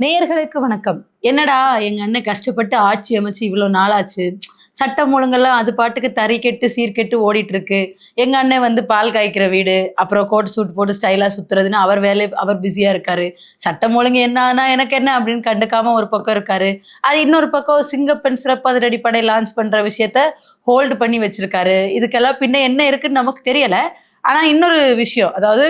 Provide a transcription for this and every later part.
நேயர்களுக்கு வணக்கம். என்னடா எங்க அண்ணன் கஷ்டப்பட்டு ஆட்சி அமைச்சு இவ்வளோ நாளாச்சு. சட்டம் ஒழுங்கெல்லாம் அது பாட்டுக்கு தறிகெட்டு, சீர்கெட்டு ஓடிட்டு இருக்கு. எங்க அண்ணன் வந்து பால் காய்க்கிற வீடு, அப்புறம் கோட் சூட் போட்டு ஸ்டைலா சுத்துறதுன்னு அவர் பிஸியா இருக்காரு. சட்டம் ஒழுங்கு என்ன ஆனா எனக்கு என்ன அப்படின்னு கண்டுக்காம ஒரு பக்கம் இருக்காரு. அது இன்னொரு பக்கம் சிங்கப்பெண் சிறப்பு அதிரடிப்படை லான்ச் பண்ற விஷயத்த ஹோல்டு பண்ணி வச்சிருக்காரு. இதுக்கெல்லாம் பின்ன என்ன இருக்குன்னு நமக்கு தெரியல. ஆனா இன்னொரு விஷயம், அதாவது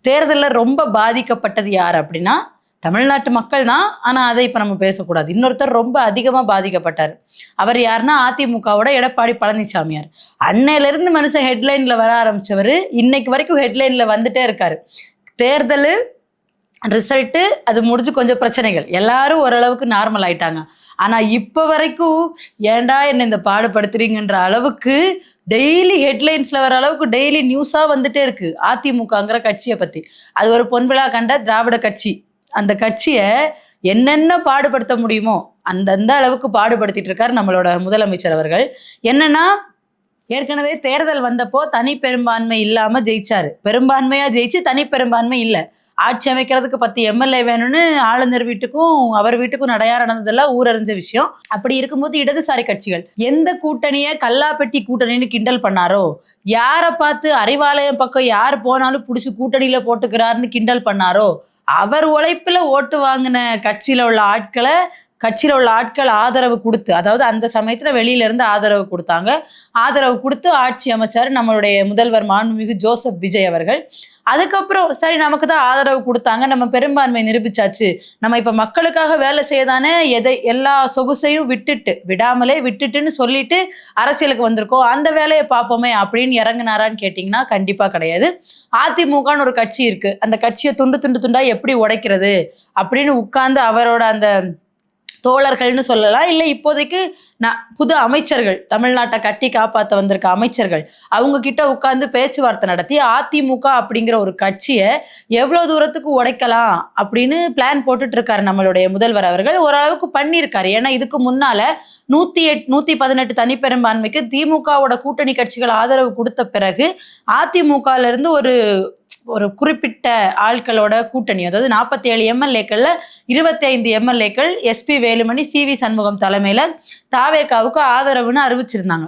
தேர்தல்ல ரொம்ப பாதிக்கப்பட்டது யார் அப்படின்னா தமிழ்நாட்டு மக்கள் தான். ஆனா அதை இப்ப நம்ம பேசக்கூடாது. இன்னொருத்தர் ரொம்ப அதிகமா பாதிக்கப்பட்டார். அவர் யாருன்னா அதிமுகவோட எடப்பாடி பழனிசாமியார். அன்னையில இருந்து மனுஷன் ஹெட்லைன்ல வர ஆரம்பிச்சவர் இன்னைக்கு வரைக்கும் ஹெட்லைன்ல வந்துட்டே இருக்காரு. தேர்தல் ரிசல்ட்டு அது முடிஞ்சு கொஞ்சம் பிரச்சனைகள், எல்லாரும் ஓரளவுக்கு நார்மல் ஆயிட்டாங்க. ஆனா இப்ப வரைக்கும் ஏன்டா என்ன இந்த பாடுபடுத்துறீங்கன்ற அளவுக்கு டெய்லி ஹெட்லைன்ஸ்ல வர அளவுக்கு டெய்லி நியூஸா வந்துட்டே இருக்கு அதிமுகங்கிற கட்சியை பத்தி. அது ஒரு பொன்விழா கண்ட திராவிட கட்சி. அந்த கட்சியை என்னென்ன பாடுபடுத்த முடியுமோ அந்தந்த அளவுக்கு பாடுபடுத்திட்டு இருக்காரு நம்மளோட முதலமைச்சர் அவர்கள். என்னன்னா, ஏற்கனவே தேர்தல் வந்தப்போ தனி பெரும்பான்மை இல்லாம ஜெயிச்சாரு. பெரும்பான்மையா ஜெயிச்சு தனி பெரும்பான்மை இல்ல. ஆட்சி அமைக்கிறதுக்கு 10 எம்எல்ஏ வேணும்னு ஆளுநர் வீட்டுக்கும் அவர் வீட்டுக்கும் நடையா நடந்ததெல்லாம் ஊரறிஞ்ச விஷயம். அப்படி இருக்கும்போது இடதுசாரி கட்சிகள் எந்த கூட்டணியை கல்லாப்பெட்டி கூட்டணின்னு கிண்டல் பண்ணாரோ, யாரை பார்த்து அறிவாலயம் பக்கம் யார் போனாலும் பிடிச்சி கூட்டணியில போட்டுக்கிறாருன்னு கிண்டல் பண்ணாரோ, அவர் உழைப்புல ஓட்டு வாங்கின கட்சியில உள்ள ஆட்கள் ஆதரவு கொடுத்து, அதாவது அந்த சமயத்துல வெளியில இருந்து ஆதரவு கொடுத்தாங்க. ஆதரவு கொடுத்து ஆட்சி அமைச்சாரு நம்மளுடைய முதல்வர் மாண்புமிகு ஜோசப் விஜய் அவர்கள். அதுக்கப்புறம் சரி நமக்கு தான் ஆதரவு கொடுத்தாங்க, நம்ம பெரும்பான்மை நிரூபிச்சாச்சு, நம்ம இப்ப மக்களுக்காக வேலை செய்யதானே எல்லா சொகுசையும் விட்டுட்டுன்னு சொல்லிட்டு அரசியலுக்கு வந்திருக்கோம், அந்த வேலையை பார்ப்போமே அப்படின்னு இறங்குனாரான்னு கேட்டீங்கன்னா கண்டிப்பா கிடையாது. அதிமுகன்னு ஒரு கட்சி இருக்கு, அந்த கட்சியை துண்டு துண்டா எப்படி உடைக்கிறது அப்படின்னு உட்கார்ந்து அவரோட அந்த தோழர்கள்னு சொல்லலாம், இல்லை இப்போதைக்கு புது அமைச்சர்கள், தமிழ்நாட்டை கட்டி காப்பாற்ற வந்திருக்க அமைச்சர்கள், அவங்க கிட்ட உட்கார்ந்து பேச்சுவார்த்தை நடத்தி அதிமுக அப்படிங்கிற ஒரு கட்சியை எவ்வளவு தூரத்துக்கு உடைக்கலாம் அப்படின்னு பிளான் போட்டுட்டு இருக்காரு நம்மளுடைய முதல்வர் அவர்கள். ஓரளவுக்கு பண்ணியிருக்காரு. ஏன்னா இதுக்கு முன்னால 118 தனிப்பெரும்பான்மைக்கு திமுகவோட கூட்டணி கட்சிகள் ஆதரவு கொடுத்த பிறகு அதிமுகல இருந்து ஒரு குறிப்பிட்ட ஆட்களோட கூட்டணி, அதாவது 47 எம்எல்ஏக்கள்ல 25 எம்எல்ஏக்கள் எஸ்பி வேலுமணி, சிவி சண்முகம் தலைமையில தாவேகாவுக்கு ஆதரவுன்னு அறிவிச்சிருந்தாங்க.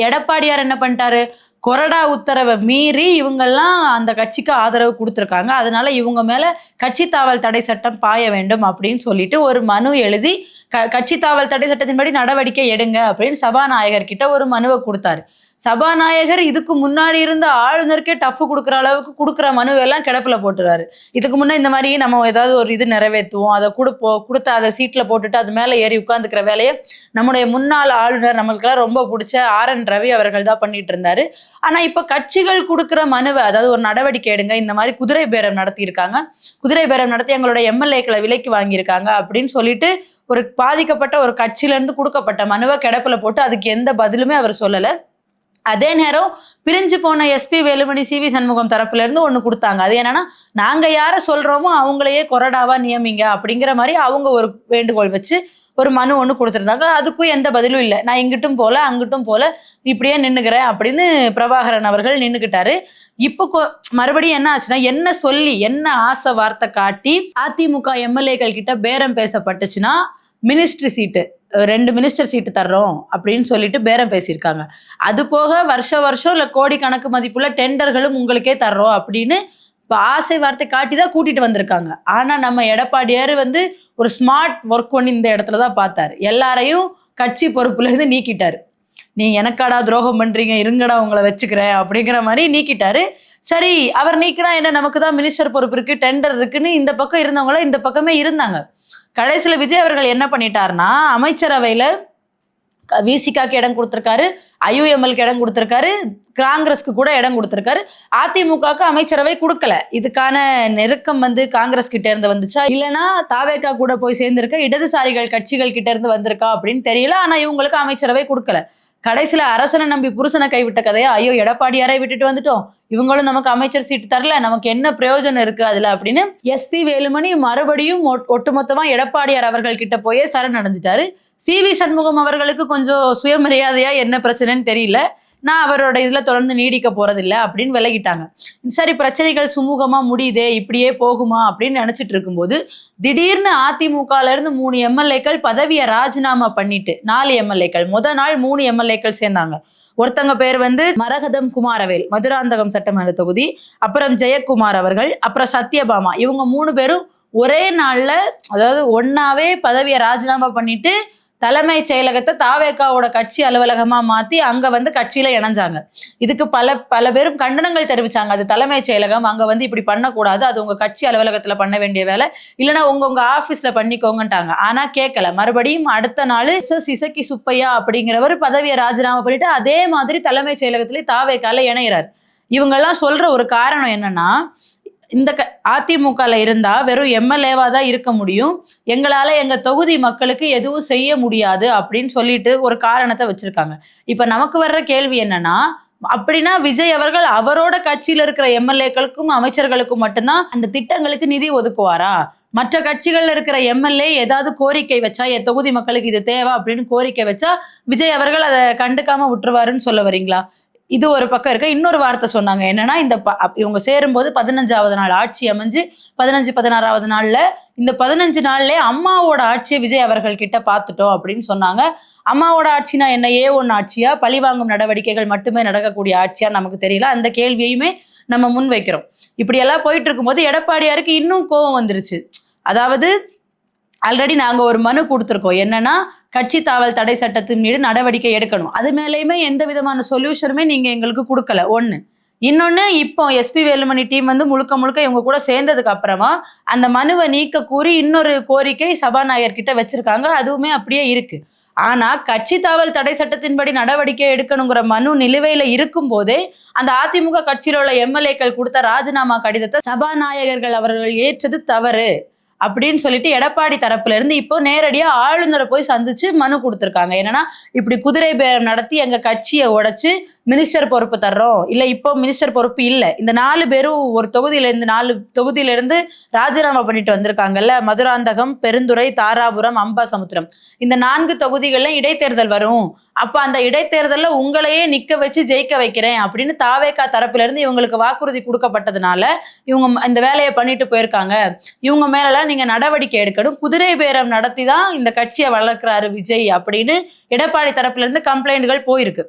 எடப்பாடியார் என்ன பண்ணிட்டாரு, கொறடா உத்தரவை மீறி இவங்கெல்லாம் அந்த கட்சிக்கு ஆதரவு கொடுத்துருக்காங்க, அதனால இவங்க மேல கட்சி தாவல் தடை சட்டம் பாய வேண்டும் அப்படின்னு சொல்லிட்டு ஒரு மனு எழுதி கட்சி தாவல் தடை சட்டத்தின்படி நடவடிக்கை எடுங்க அப்படின்னு சபாநாயகர் கிட்ட ஒரு மனுவை கொடுத்தாரு. சபாநாயகர் இதுக்கு முன்னாடி இருந்த ஆளுநருக்கே டஃப் கொடுக்குற அளவுக்கு கொடுக்குற மனுவெல்லாம் கிடப்புல போட்டுறாரு. இதுக்கு முன்னே இந்த மாதிரி நம்ம ஏதாவது ஒரு இது நிறைவேற்றுவோம், அதை கொடுத்த அதை சீட்டில் போட்டுட்டு அது மேலே ஏறி உட்காந்துக்கிற வேலையை நம்முடைய முன்னாள் ஆளுநர், நம்மளுக்கெல்லாம் ரொம்ப பிடிச்ச RN ரவி அவர்கள் தான் பண்ணிட்டு இருந்தாரு. ஆனால் இப்போ கட்சிகள் கொடுக்குற மனுவை, அதாவது ஒரு நடவடிக்கை எடுங்க, இந்த மாதிரி குதிரை பேரம் நடத்தியிருக்காங்க, குதிரை பேரம் நடத்தி எங்களோட எம்எல்ஏக்களை விலைக்கு வாங்கியிருக்காங்க அப்படின்னு சொல்லிட்டு ஒரு பாதிக்கப்பட்ட ஒரு கட்சியிலேருந்து கொடுக்கப்பட்ட மனுவை கிடப்புல போட்டு அதுக்கு எந்த பதிலுமே அவர் சொல்லலை. அதே நேரம் பிரிஞ்சு போன எஸ்பி வேலுமணி, சிவி சண்முகம் தரப்புல இருந்து ஒண்ணு கொடுத்தாங்க. அது என்னன்னா, நாங்க யார சொல்றோமோ அவங்களையே கொறடாவா நியமிங்க அப்படிங்கிற மாதிரி அவங்க ஒரு வேண்டுகோள் வச்சு ஒரு மனு ஒண்ணு கொடுத்துருந்தாங்க. அதுக்கும் எந்த பதிலும் இல்லை. நான் இங்கிட்டும் போல அங்கிட்டும் போல இப்படியே நின்னுக்கிறேன் அப்படின்னு பிரபாகரன் அவர்கள் நின்னுக்கிட்டாரு. இப்போ மறுபடியும் என்ன ஆச்சுன்னா, என்ன சொல்லி என்ன ஆசை வார்த்தை காட்டி அதிமுக எம்எல்ஏக்கள் கிட்ட பேரம் பேசப்பட்டுச்சுன்னா, மினிஸ்ட்ரி சீட்டு 2 மினிஸ்டர் சீட்டு தர்றோம் அப்படின்னு சொல்லிட்டு பேரம் பேசியிருக்காங்க. அது போக வருஷம் இல்லை கோடிக்கணக்கு மதிப்புள்ள டெண்டர்களும் உங்களுக்கே தர்றோம் அப்படின்னு ஆசை வார்த்தை காட்டி தான் கூட்டிட்டு வந்திருக்காங்க. ஆனா நம்ம எடப்பாடியார் ஒரு ஸ்மார்ட் ஒர்க் ஒன்று இந்த இடத்துல தான் பார்த்தாரு. எல்லாரையும் கட்சி பொறுப்புல இருந்து நீக்கிட்டாரு. நீ எனக்காடா துரோகம் பண்றீங்க, இருங்கடா உங்களை வச்சுக்கிறேன் அப்படிங்கிற மாதிரி நீக்கிட்டாரு. சரி, அவர் நீக்கிறா என்ன, நமக்கு தான் மினிஸ்டர் பொறுப்பு இருக்கு, டெண்டர் இருக்குன்னு இந்த பக்கம் இருந்தவங்கள இந்த பக்கமே இருந்தாங்க. கடைசியில விஜய் அவர்கள் என்ன பண்ணிட்டாருன்னா, அமைச்சரவையில விசிகாக்கு இடம் கொடுத்திருக்காரு, IUMLக்கு இடம் கொடுத்திருக்காரு, காங்கிரஸ்க்கு கூட இடம் கொடுத்திருக்காரு. அதிமுகக்கு அமைச்சரவை கொடுக்கல. இதுக்கான நெருக்கம் காங்கிரஸ் கிட்ட இருந்து வந்துச்சா, இல்லைன்னா தாவேகா கூட போய் சேர்ந்திருக்க இடதுசாரிகள் கட்சிகள் கிட்ட இருந்து வந்திருக்கா அப்படின்னு தெரியல. ஆனா இவங்களுக்கு அமைச்சரவை கொடுக்கல. கடைசியில அரசனை நம்பி புருஷனை கைவிட்ட கதையா, ஐயோ எடப்பாடியாரை விட்டுட்டு வந்துட்டோம், இவங்களும் நமக்கு அமைச்சர் சீட்டு தரல, நமக்கு என்ன பிரயோஜனம் இருக்கு அதுல அப்படின்னு எஸ்பி வேலுமணி மறுபடியும் ஒட்டுமொத்தமா எடப்பாடியார் அவர்கள் கிட்ட போயே சரணடைஞ்சிட்டாரு. சிவி சண்முகம் அவர்களுக்கு கொஞ்சம் சுயமரியாதையா என்ன பிரச்சனைன்னு தெரியல. நான் அவரோட இதுல தொடர்ந்து நீடிக்க போறதில்லை அப்படின்னு விலகிட்டாங்க. சரி, பிரச்சனைகள் சுமூகமா முடியுதே, இப்படியே போகுமா அப்படின்னு நினைச்சிட்டு இருக்கும்போது திடீர்னு அதிமுகல இருந்து 3 எம்எல்ஏக்கள் பதவியை ராஜினாமா பண்ணிட்டு 4 எம்எல்ஏக்கள் நாள் 3 எம்எல்ஏக்கள் சேர்ந்தாங்க. ஒருத்தங்க பேர் வந்து மரகதம் குமாரவேல், மதுராந்தகம் சட்டமன்ற தொகுதி, அப்புறம் ஜெயக்குமார் அவர்கள், அப்புறம் சத்யபாமா. இவங்க 3 பேரும் ஒரே நாள்ல, அதாவது ஒன்னாவே பதவியை ராஜினாமா பண்ணிட்டு தலைமை செயலகத்தை தாவேகாவோட கட்சி அலுவலகமா மாத்தி அங்க வந்து கட்சியில இணைஞ்சாங்க. இதுக்கு பல பேரும் கண்டனங்கள் தெரிவிச்சாங்க. அது தலைமை செயலகம், அங்க வந்து இப்படி பண்ணக்கூடாது, அது உங்க கட்சி அலுவலகத்துல பண்ண வேண்டிய வேலை, இல்லைன்னா உங்க ஆபீஸ்ல பண்ணிக்கோங்கட்டாங்க. ஆனா கேட்கல. மறுபடியும் அடுத்த நாள் இசக்கி சுப்பையா அப்படிங்கிறவர் பதவியை ராஜினாமா பண்ணிட்டு அதே மாதிரி தலைமை செயலகத்திலே தாவேகால இணைகிறார். இவங்கெல்லாம் சொல்ற ஒரு காரணம் என்னன்னா, இந்த அதிமுகல இருந்தா வெறும் எம்எல்ஏவா தான் இருக்க முடியும், எங்களால எங்க தொகுதி மக்களுக்கு எதுவும் செய்ய முடியாது அப்படின்னு சொல்லிட்டு ஒரு காரணத்தை வச்சிருக்காங்க. இப்ப நமக்கு வர்ற கேள்வி என்னன்னா, அப்படின்னா விஜய் அவர்கள் அவரோட கட்சியில இருக்கிற எம்எல்ஏக்களுக்கும் அமைச்சர்களுக்கும் மட்டும்தான் அந்த திட்டங்களுக்கு நிதி ஒதுக்குவாரா? மற்ற கட்சிகள்ல இருக்கிற எம்எல்ஏ ஏதாவது கோரிக்கை வச்சா, என் தொகுதி மக்களுக்கு இது தேவை அப்படின்னு கோரிக்கை வச்சா விஜய் அவர்கள் அதை கண்டுக்காம விட்டுருவாருன்னு சொல்ல வரீங்களா? இது ஒரு பக்கம் இருக்கு. இன்னொரு வார்த்தை சொன்னாங்க என்னன்னா, இவங்க சேரும்போது 15வது நாள் ஆட்சி அமைஞ்சு 15-16வது நாள்ல இந்த 15 நாள்லயே அம்மாவோட ஆட்சியை விஜய் அவர்கள் கிட்ட பார்த்துட்டோம் அப்படின்னு சொன்னாங்க. அம்மாவோட ஆட்சினா என்ன, A1 ஆட்சியா, பழிவாங்கும் நடவடிக்கைகள் மட்டுமே நடக்கக்கூடிய ஆட்சியா நமக்கு தெரியல. அந்த கேள்வியுமே நம்ம முன் வைக்கிறோம். இப்படி எல்லாம் போயிட்டு இருக்கும்போது எடப்பாடியாருக்கு இன்னும் கோபம் வந்துருச்சு. அதாவது ஆல்ரெடி நாங்க ஒரு மனு கொடுத்துருக்கோம், என்னன்னா கட்சி தாவல் தடை சட்டத்தின் மீது நடவடிக்கை எடுக்கணும். அது மேலேயுமே எந்த விதமான சொல்யூஷனுமே நீங்க எங்களுக்கு கொடுக்கல. ஒண்ணு. இன்னொன்னு, இப்போ எஸ்பி வேலுமணி டீம் வந்து முழுக்க இவங்க கூட சேர்ந்ததுக்கு அப்புறமா அந்த மனுவை நீக்க கூறி இன்னொரு கோரிக்கை சபாநாயகர் கிட்ட வச்சிருக்காங்க. அதுவுமே அப்படியே இருக்கு. ஆனா கட்சி தாவல் தடை சட்டத்தின்படி நடவடிக்கை எடுக்கணுங்கிற மனு நிலுவையில இருக்கும் போதே அந்த அதிமுக கட்சியில உள்ள எம்எல்ஏக்கள் கொடுத்த ராஜினாமா கடிதத்தை சபாநாயகர்கள் அவர்கள் ஏற்றது தவறு அப்படின்னு சொல்லிட்டு எடப்பாடி தரப்புல இருந்து இப்போ நேரடியா ஆளுநரை போய் சந்திச்சு மனு கொடுத்துருக்காங்க. என்னன்னா, இப்படி குதிரை பேரம் நடத்தி எங்க கட்சியை உடைச்சு மினிஸ்டர் பொறுப்பு தர்றோம், இல்ல இப்போ மினிஸ்டர் பொறுப்பு இல்ல, இந்த 4 பேரும் ஒரு4 தொகுதியில இருந்து ராஜினாமா பண்ணிட்டு வந்திருக்காங்கல்ல, மதுராந்தகம், பெருந்துறை, தாராபுரம், அம்பாசமுத்திரம், இந்த 4 தொகுதிகளில் இடைத்தேர்தல் வரும், அப்ப அந்த இடைத்தேர்தல்ல உங்களையே நிக்க வச்சு ஜெயிக்க வைக்கிறேன் அப்படின்னு தாவேகா தரப்புல இருந்து இவங்களுக்கு வாக்குறுதி கொடுக்கப்பட்டதுனால இவங்க இந்த வேலையை பண்ணிட்டு போயிருக்காங்க. இவங்க மேல நீங்க நடவடிக்கை எடுக்கணும், குதிரை பேரம் நடத்தி தான் இந்த கட்சியை வளர்க்கிறாரு விஜய் அப்படின்னு எடப்பாடி தரப்புல இருந்து கம்ப்ளைண்ட்கள் போயிருக்கு.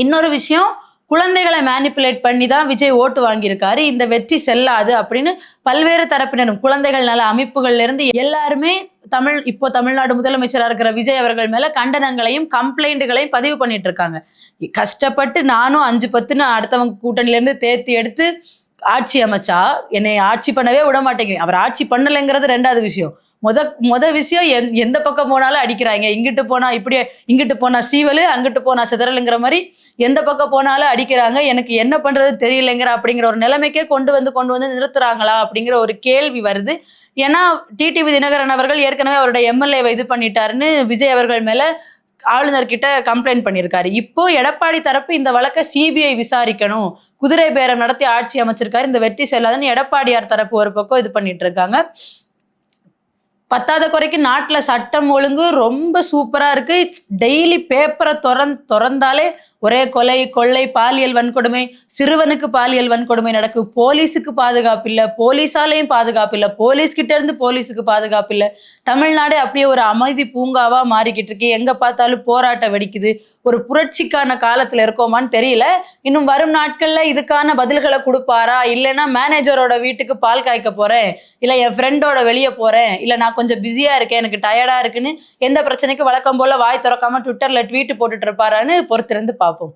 இன்னொரு விஷயம், குழந்தைகளை மேனிப்புலேட் பண்ணி தான் விஜய் ஓட்டு வாங்கியிருக்காரு, இந்த வெற்றி செல்லாது அப்படின்னு பல்வேறு தரப்பினரும் குழந்தைகள் நல அமைப்புகள்ல இருந்து எல்லாருமே இப்போ தமிழ்நாடு முதலமைச்சராக இருக்கிற விஜய் அவர்கள் மேல கண்டனங்களையும் கம்ப்ளைண்ட்டுகளையும் பதிவு பண்ணிட்டு இருக்காங்க. கஷ்டப்பட்டு நானும் 5-10 அடுத்தவங்க கூட்டணியில இருந்து தேர்த்தி எடுத்து ஆட்சி அமைச்சா என்னை ஆட்சி பண்ணவே விட மாட்டேங்கிறேன். அவர் ஆட்சி பண்ணலைங்கிறது 2வது விஷயம். மொத விஷயம், எந்த பக்கம் போனாலும் அடிக்கிறாங்க. இங்கிட்டு போனா இப்படி, இங்கிட்டு போனா சீவலு, அங்கிட்டு போனா சிதறலுங்கிற மாதிரி எந்த பக்கம் போனாலும் அடிக்கிறாங்க. எனக்கு என்ன பண்றது தெரியலைங்கிற அப்படிங்கிற ஒரு நிலைமைக்கே கொண்டு வந்து நிறுத்துறாங்களா அப்படிங்கிற ஒரு கேள்வி வருது. ஏன்னா டிடிவி தினகரன் அவர்கள் ஏற்கனவே அவருடைய எம்எல்ஏவை இது பண்ணிட்டாருன்னு விஜய் அவர்கள் மேல ஆளுநர்கிட்ட கம்ப்ளைண்ட் பண்ணியிருக்காரு. இப்போ எடப்பாடி தரப்பு இந்த வழக்கை சிபிஐ விசாரிக்கணும், குதிரை பேரம் நடத்தி ஆட்சி அமைச்சிருக்காரு, இந்த வெற்றி செல்லாதுன்னு எடப்பாடியார் தரப்பு ஒரு பக்கம் இது பண்ணிட்டு இருக்காங்க. 10வது குறைக்கு நாட்டில் சட்டம் ஒழுங்கு ரொம்ப சூப்பரா இருக்கு. டெய்லி பேப்பரை திறந்தாலே ஒரே கொலை, கொள்ளை, பாலியல் வன்கொடுமை, சிறுவனுக்கு பாலியல் வன்கொடுமை நடக்கு, போலீஸுக்கு பாதுகாப்பு இல்லை, போலீஸாலையும் பாதுகாப்பு இல்லை, போலீஸ் கிட்ட இருந்து போலீஸுக்கு பாதுகாப்பு இல்லை. தமிழ்நாடு அப்படியே ஒரு அமைதி பூங்காவா மாறிக்கிட்டு இருக்கு. எங்க பார்த்தாலும் போராட்டம் வெடிக்குது. ஒரு புரட்சிக்கான காலத்துல இருக்கோமான்னு தெரியல. இன்னும் வரும் நாட்கள்ல இதுக்கான பதில்களை கொடுப்பாரா, இல்லைன்னா மேனேஜரோட வீட்டுக்கு பால் காய்க்க போறேன், இல்ல என் ஃப்ரெண்டோட வெளியே போறேன், இல்ல நான் கொஞ்சம் பிஸியா இருக்கேன், எனக்கு டயர்டா இருக்குன்னு எந்த பிரச்சனைக்கு வழக்கம் போல வாய் திறக்காம ட்விட்டர்ல ட்வீட் போட்டுட்டு இருப்பாரான்னு பொறுத்திருந்து பார்ப்போம்.